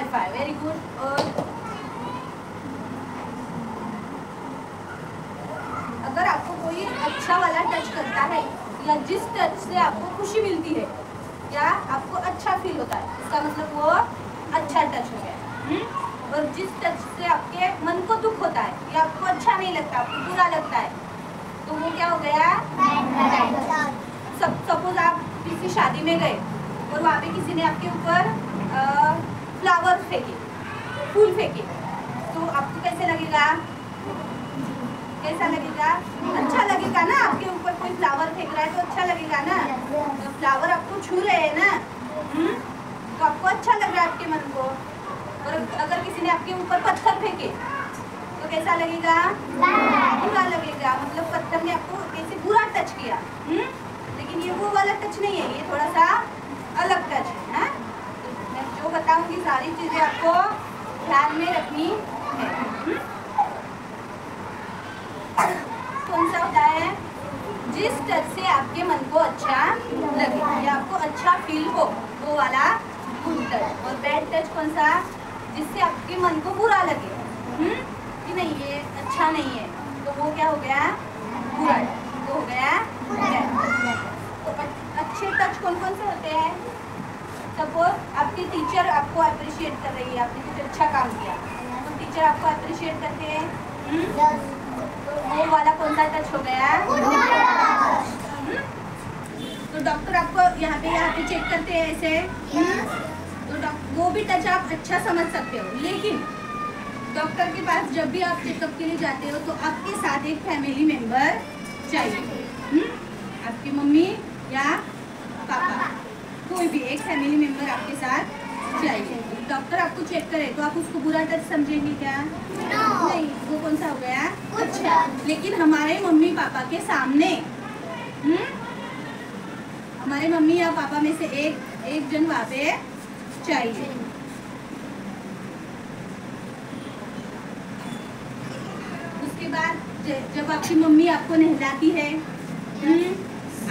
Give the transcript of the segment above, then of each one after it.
Hi fi, very good. और अगर आपको कोई अच्छा वाला टच करता है या जिस टच से आपको खुशी मिलती है या आपको अच्छा फील होता है, इसका मतलब वो अच्छा टच हो गया। और जिस टच से आपके मन को दुख होता है या आपको अच्छा नहीं लगता, आपको बुरा लगता है, तो वो क्या हो गया? सपोज आप किसी शादी में गए और वहाँ पे किसी ने आपके ऊपर फ्लावर फेंके, फूल फेंके, तो आपको कैसे लगेगा? कैसा लगेगा? अच्छा लगेगा ना। आपके ऊपर कोई फ्लावर फेंक रहा है तो अच्छा लगेगा ना। तो फ्लावर आपको छू रहे हैं ना, तो आपको अच्छा लग रहा है आपके मन को। और अगर किसी ने आपके ऊपर पत्थर फेंके तो कैसा लगेगा? बुरा लगेगा। मतलब पत्थर ने आपको कैसे बुरा टच किया। लेकिन ये वो वाला टच नहीं है, ये थोड़ा सा अलग टच है। मैं जो बताऊंगी सारी चीजें आपको ध्यान में रखनी है। कौन सा होता है? जिस टच से आपके मन को अच्छा लगे या आपको अच्छा फील हो, वो वाला गुड टच। और बैड टच कौन सा? जिससे आपके मन को बुरा लगे, कि नहीं ये अच्छा नहीं है, तो वो क्या हो गया? बुरा। वो हो गया बैड। तो अच्छे टच कौन कौन से होते हैं? सपोज आपकी टीचर आपको अप्रिशिएट कर रही है, आपने कुछ अच्छा काम किया तो टीचर आपको अप्रिशिएट करते हैं, तो वो वाला कौन सा टच हो गया? तो डॉक्टर आपको यहाँ पे चेक करते हैं ऐसे, तो वो भी टच आप अच्छा समझ सकते हो। लेकिन डॉक्टर के पास जब भी आप चेकअप के लिए जाते हो तो आपके साथ एक फैमिली मेंबर चाहिए। आपकी मम्मी या पापा, कोई भी एक फैमिली मेंबर आपके साथ चाहिए। डॉक्टर आपको चेक करे तो आप उसको बुरा टच समझेंगे क्या? नहीं, वो कौन सा हो गया? अच्छा। लेकिन हमारे मम्मी पापा के सामने हमारे मम्मी या पापा में से एक जन वहाँ पे चाहिए। उसके बाद जब आपकी मम्मी आपको नहलाती है,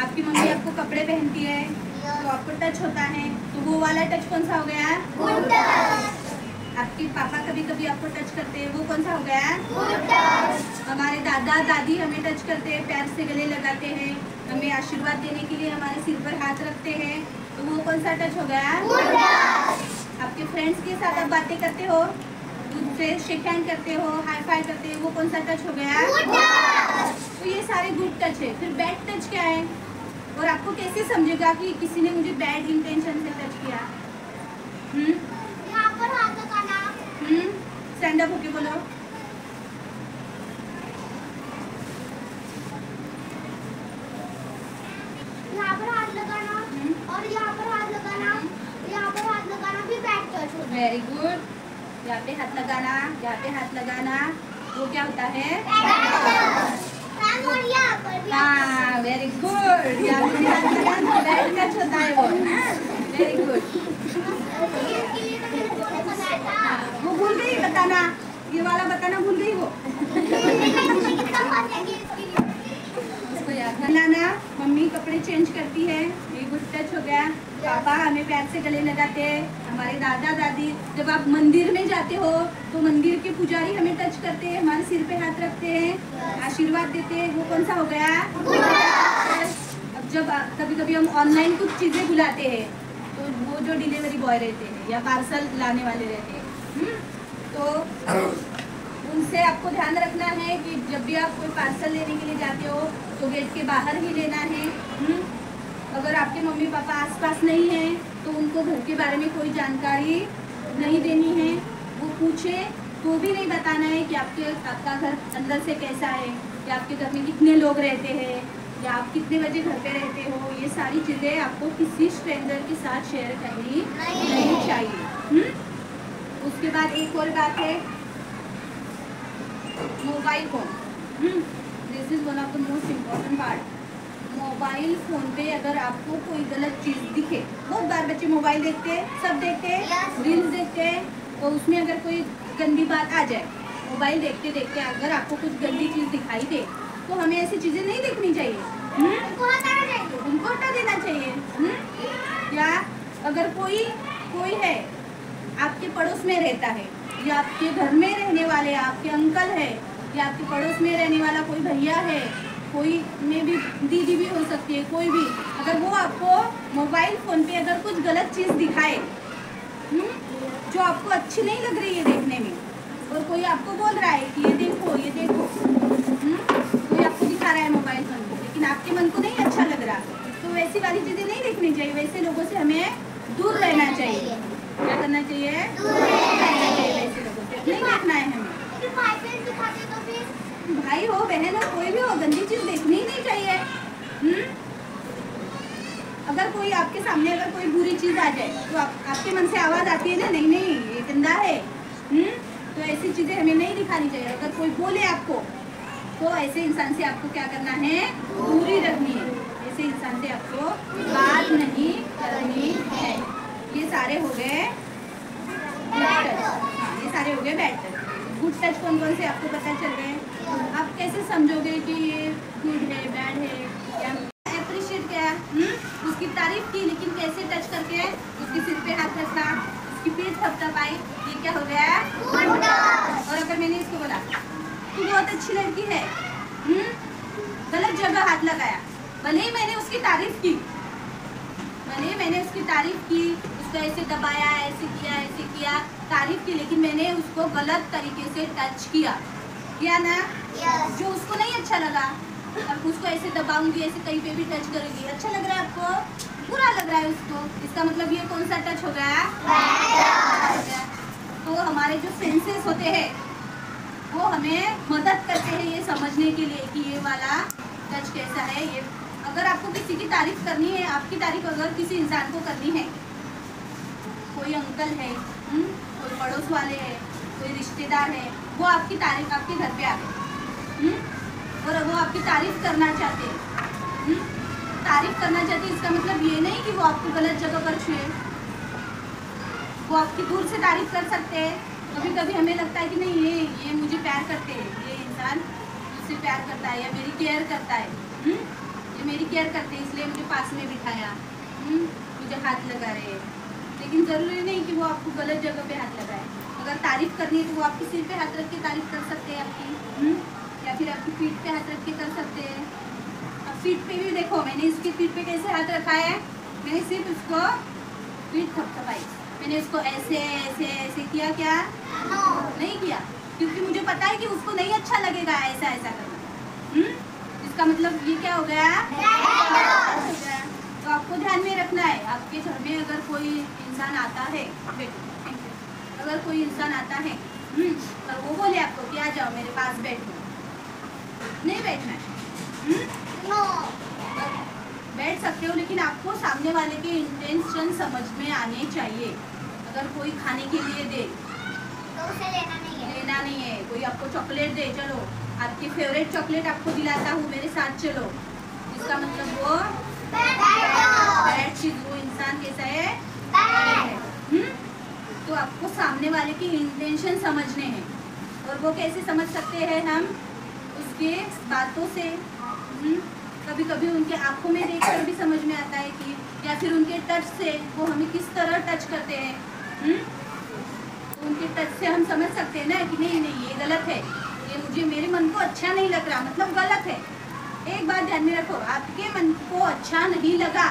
आपकी मम्मी आपको कपड़े पहनती है तो आपको टच होता है, तो वो वाला टच कौन सा हो गया? Good touch. आपके पापा कभी कभी आपको टच करते हैं, वो कौन सा हो गया? Good touch. हमारे दादा दादी हमें टच करते हैं, प्यार से गले लगाते हैं, हमें आशीर्वाद देने के लिए हमारे सिर पर हाथ रखते हैं, तो वो कौन सा टच हो गया? Good touch. आपके फ्रेंड्स के साथ आप बातें करते हो, उनसे शेक हैंड करते हो, हाई फाई करते हो, वो कौन सा टच हो गया? Good touch. तो ये सारे गुड टच है। फिर बैड टच क्या है? और आपको कैसे समझेगा कि किसी ने मुझे बैड इंटेंशन से टच किया? यहाँ पर हाथ लगाना। स्टैंड अप होके बोलो। यहाँ पर हाथ लगाना और यहाँ पर हाथ लगाना, यहाँ पर हाथ लगाना भी बैड टच होता है। Very good. यहाँ पे हाथ लगाना, यहाँ पे हाथ लगाना, वो क्या होता है? हाँ, वेरी गुड। यहाँ पे हाथ लगाना बैड टच होता है वो। Very good. वो भूल गई बताना, ये वाला बताना भूल गई वो। उसको याद बनाना। मम्मी कपड़े चेंज करती है, ये गुड टच हो गया। पापा हमें प्यार से गले लगाते हैं। हमारे दादा दादी, जब आप मंदिर में जाते हो तो मंदिर के पुजारी हमें टच करते हैं, हमारे सिर पे हाथ रखते हैं, आशीर्वाद देते हैं, वो कौन सा हो गया? अब जब कभी कभी हम ऑनलाइन कुछ चीजें बुलाते हैं तो वो जो डिलीवरी बॉय रहते हैं या पार्सल लाने वाले रहते हैं, तो उनसे आपको ध्यान रखना है कि जब भी आप कोई पार्सल लेने के लिए जाते हो तो गेट के बाहर ही लेना है। अगर आपके मम्मी पापा आसपास नहीं हैं तो उनको घर के बारे में कोई जानकारी नहीं देनी है। वो पूछे तो भी नहीं बताना है कि आपका घर अंदर से कैसा है, या आपके घर में कितने लोग रहते हैं, या आप कितने बजे घर पे रहते हो। ये सारी चीज़ें आपको किसी स्ट्रेंजर के साथ शेयर करनी नहीं चाहिए। उसके बाद एक और बात है, mobile phone. This is one of the most important part. Mobile phone पे अगर आपको कोई गलत चीज़ दिखे, बहुत बार बच्चे मोबाइल देखते हैं, सब देखते हैं, रील्स देखते हैं, तो उसमें अगर कोई गंदी बात आ जाए, मोबाइल देखते देखते अगर आपको कुछ गंदी चीज़ दिखाई दे तो हमें ऐसी चीज़ें नहीं देखनी चाहिए, उनको हटा देना चाहिए। या अगर कोई है आपके पड़ोस में रहता है, या आपके घर में रहने वाले आपके अंकल है, या आपके पड़ोस में रहने वाला कोई भैया है, कोई में भी दीदी भी हो सकती है, कोई भी, अगर वो आपको मोबाइल फ़ोन पे अगर कुछ गलत चीज़ दिखाए जो आपको अच्छी नहीं लग रही है देखने में, और कोई आपको बोल रहा है कि ये देखो कोई आपको दिखा रहा है मोबाइल फ़ोन पे, लेकिन आपके मन को नहीं अच्छा लग रहा, तो वैसी वाली चीज़ें नहीं देखनी चाहिए। वैसे लोगों से हमें दूर रहना चाहिए। क्या करना चाहिए? दूर रहना चाहिए। वैसे लोगों से नहीं देखना है हमें। भाई हो, बहन हो, कोई भी हो, गंदी चीज़ देखनी ही नहीं चाहिए। अगर कोई आपके सामने अगर कोई बुरी चीज़ आ जाए तो आपके मन से आवाज़ आती है ना, नहीं नहीं ये गंदा है, तो ऐसी चीज़ें हमें नहीं दिखानी चाहिए। अगर कोई बोले आपको तो ऐसे इंसान से आपको क्या करना है? दूरी रखनी है। ऐसे इंसान से आपको बात नहीं करनी है। ये सारे हो गए गुड टच। ये सारे हो गए बैड टच। गुड टच कौन कौन से आपको पता चल गए? आप कैसे समझोगे कि ये गुड है बैड है? या अप्रिशिएट किया, उसकी तारीफ की, लेकिन कैसे टच करके? उसके सिर पे हाथ रखा, उसकी पीठ थपथपाई, ये क्या हो गया? Good touch. और अगर मैंने इसको बोला तू बहुत अच्छी लड़की है, गलत जगह हाथ लगाया, भले ही मैंने उसकी तारीफ की, उसको ऐसे दबाया, ऐसे किया, तारीफ की, लेकिन मैंने उसको गलत तरीके से टच किया ना, जो उसको नहीं अच्छा लगा। अब उसको ऐसे दबाऊंगी, ऐसे कहीं पे भी टच करूंगी, अच्छा लग रहा है आपको, बुरा लग रहा है उसको, इसका मतलब ये कौन सा टच हो गया? तो हमारे जो सेंसेस होते हैं वो हमें मदद करते हैं ये समझने के लिए कि ये वाला टच कैसा है। ये अगर आपको किसी की तारीफ करनी है, आपकी तारीफ अगर किसी इंसान को करनी है, कोई अंकल है, कोई पड़ोस वाले है, कोई रिश्तेदार है, वो आपकी तारीफ आपके घर पे आ गए और वो आपकी तारीफ करना चाहते हैं, इसका मतलब ये नहीं कि वो आपको गलत जगह पर छुए। वो आपकी दूर से तारीफ कर सकते हैं। कभी कभी हमें लगता है कि नहीं ये मुझे प्यार करते हैं, ये इंसान मुझसे प्यार करता है या मेरी केयर करता है, ये मेरी केयर करते हैं इसलिए मुझे पास में बिठाया, मुझे हाथ लगा रहे हैं। लेकिन ज़रूरी नहीं कि वो आपको गलत जगह पे हाथ लगाए। अगर तारीफ करनी है तो वो आपके सिर पे हाथ रख के तारीफ कर सकते हैं आपकी, या फिर आपकी पीठ पे हाथ रख के कर सकते हैं। अब पीठ पे भी देखो, मैंने इसकी पीठ पे कैसे हाथ रखा है, मैंने सिर्फ उसको पीठ थपथपाई, मैंने उसको ऐसे ऐसे ऐसे किया, क्या नहीं किया, क्योंकि मुझे पता है कि उसको नहीं अच्छा लगेगा ऐसा ऐसा करना। इसका मतलब ये क्या हो गया? तो आपको ध्यान में रखना है, आपके घर में अगर कोई इंसान आता है, अगर कोई इंसान आता है और वो बोले आपको कि आ जाओ मेरे पास बैठो, नहीं बैठना है, बैठ सकते हो, लेकिन आपको सामने वाले के इंटेंशन समझ में आने चाहिए। अगर कोई खाने के लिए दे तो उसे लेना नहीं है। कोई आपको चॉकलेट दे, चलो आपकी फेवरेट चॉकलेट आपको दिलाता हूँ, मेरे साथ चलो, इसका मतलब वो बैड चीज, वो इंसान कैसा है? तो आपको सामने वाले की इंटेंशन समझने हैं, और वो कैसे समझ सकते हैं हम? उसके बातों से, कभी कभी उनके आंखों में देखकर भी समझ में आता है कि, या फिर उनके टच से, वो हमें किस तरह टच करते हैं, तो उनके टच से हम समझ सकते हैं ना कि नहीं ये गलत है, ये मुझे मेरे मन को अच्छा नहीं लग रहा, मतलब गलत है। एक बात ध्यान में रखो, आपके मन को अच्छा नहीं लगा,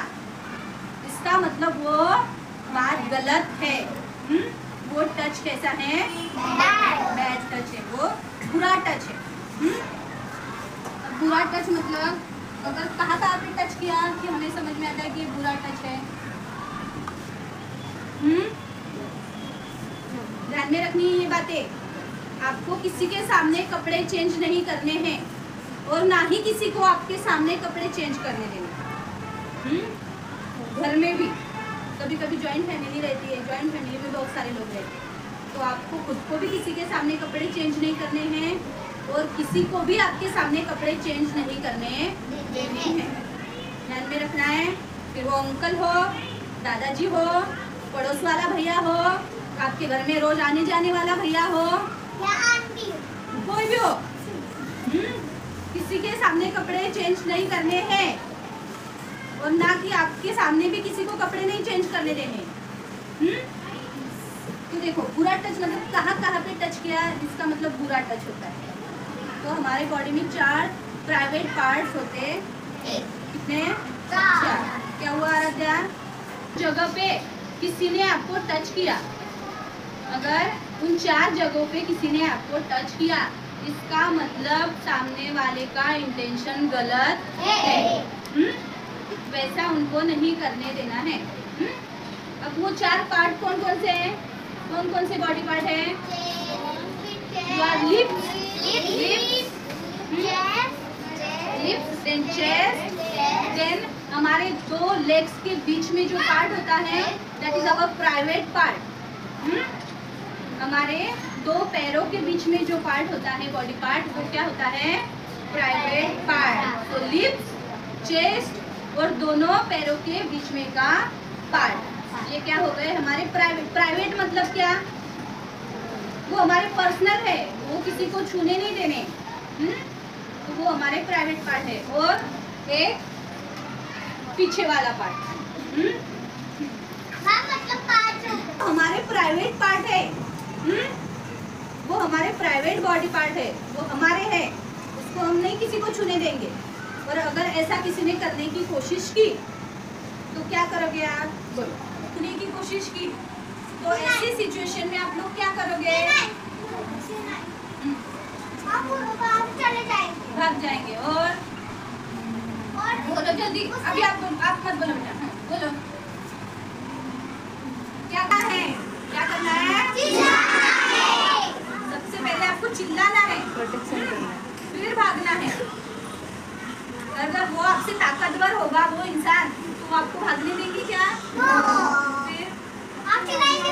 इसका मतलब वो बात गलत है। वो टच कैसा है? बैड टच है, वो बुरा टच है। बुरा टच मतलब अगर कहाँ पे टच किया कि हमें समझ में आता है कि ये बुरा टच है। ध्यान में रखनी है ये बातें। आपको किसी के सामने कपड़े चेंज नहीं करने हैं, और ना ही किसी को आपके सामने कपड़े चेंज करने देने। घर में भी कभी कभी जॉइंट फैमिली रहती है, जॉइंट फैमिली में बहुत सारे लोग रहते हैं, तो आपको खुद को भी किसी के सामने कपड़े चेंज नहीं करने हैं, और किसी को भी आपके सामने कपड़े चेंज नहीं करने देने हैं। ध्यान में रखना है। फिर वो अंकल हो, दादाजी हो, पड़ोस वाला भैया हो, आपके घर में रोज आने जाने वाला भैया हो, या आंटी, कोई भी हो, किसी के सामने कपड़े चेंज नहीं करने हैं, और ना कि आपके सामने भी किसी को कपड़े नहीं चेंज करने देने। देखो बुरा टच मतलब कहाँ कहाँ पे टच किया, इसका मतलब बुरा टच होता है। तो हमारे बॉडी में 4 प्राइवेट पार्ट्स होते हैं। कितने? 4। क्या हुआ आराध्या? जगह पे किसी ने आपको टच किया, अगर उन 4 जगहों पे किसी ने आपको टच किया, इसका मतलब सामने वाले का इंटेंशन गलत है। वैसा उनको नहीं करने देना है। अब वो 4 पार्ट कौन कौन से हैं? कौन कौन से बॉडी पार्ट है? लिप्स, देन चेस्ट, देन हमारे 2 लेग्स के बीच में जो पार्ट होता है that is our private part. हमारे 2 पैरों के बीच में जो पार्ट होता है बॉडी पार्ट, वो क्या होता है? Private part. तो लिप्स, चेस्ट और दोनों पैरों के बीच में का पार्ट, ये क्या हो गए हमारे प्राइवेट। प्राइवेट मतलब क्या? वो हमारे पर्सनल है, वो किसी को छूने नहीं देने। तो वो हमारे प्राइवेट पार्ट है। और एक पीछे वाला पार्ट हमारे प्राइवेट पार्ट है। वो हमारे प्राइवेट बॉडी पार्ट है, वो हमारे है, उसको हम नहीं किसी को छूने देंगे। और अगर ऐसा किसी ने करने की कोशिश की तो क्या करोगे आप? छूने की कोशिश की तो ऐसी सिचुएशन में आप लोग क्या करोगे? भाग जाएंगे। और बोलो जल्दी, अभी आप मत बोलो बेटा, बोलो क्या है? क्या करना है? सबसे पहले आपको चिल्लाना है, फिर भागना है। अगर वो आपसे ताकतवर होगा वो इंसान, तो वो आपको भागने देंगे क्या? फिर आप चिल्लाएंगे,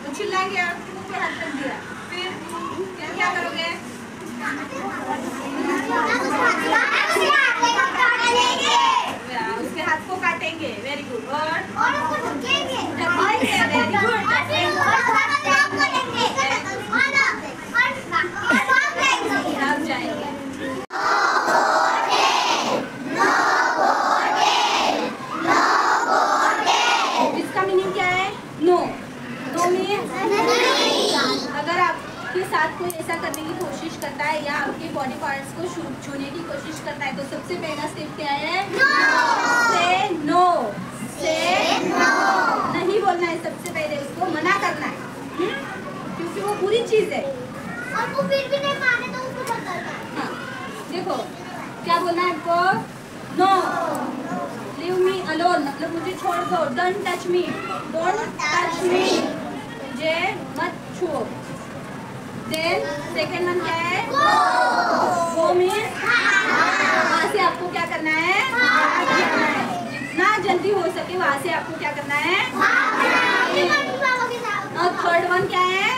तो चिल्लाएंगे, आप मुंह पे हाथ रख दिया, फिर क्या करोगे? उसके हाथ को काटेंगे। Very good. और उसको ढकेंगे। Very good. भाग जाएंगे। इसका मीनिंग क्या है? नो। नो मीन्स अगर आपके साथ कोई ऐसा करने की कोशिश करता है या आपके बॉडी पार्ट्स को छूने की कोशिश करता है, तो सबसे पहला स्टेप क्या है? से नो। से नो नहीं बोलना है, सबसे पहले उसको मना करना है। क्योंकि वो बुरी चीज है और वो फिर भी नहीं माने तो उसको बदलना है। हाँ, देखो क्या बोलना है आपको? नो। लीव मी अलोन मतलब मुझे छोड़ दो। Don't touch me. Don't touch me, मुझे मत छुओ। देन सेकेंड वन क्या है? गो मीन्स वहाँ से आपको क्या करना है? जितना जल्दी हो सके वहाँ से आपको क्या करना है? और थर्ड वन क्या है?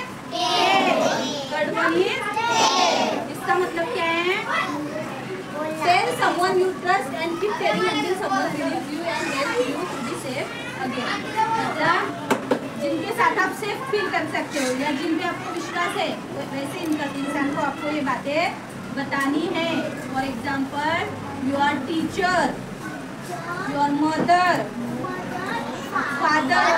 थर्ड वन इसका मतलब क्या है? Tell someone you trust and keep telling until someone believes you and helps you to be safe again. मतलब जिनके साथ आप सेफ फील कर सकते हो या जिन पे आपको विश्वास है, वैसे इंसान को आपको ये बातें बतानी है। For example your teacher, your mother, father,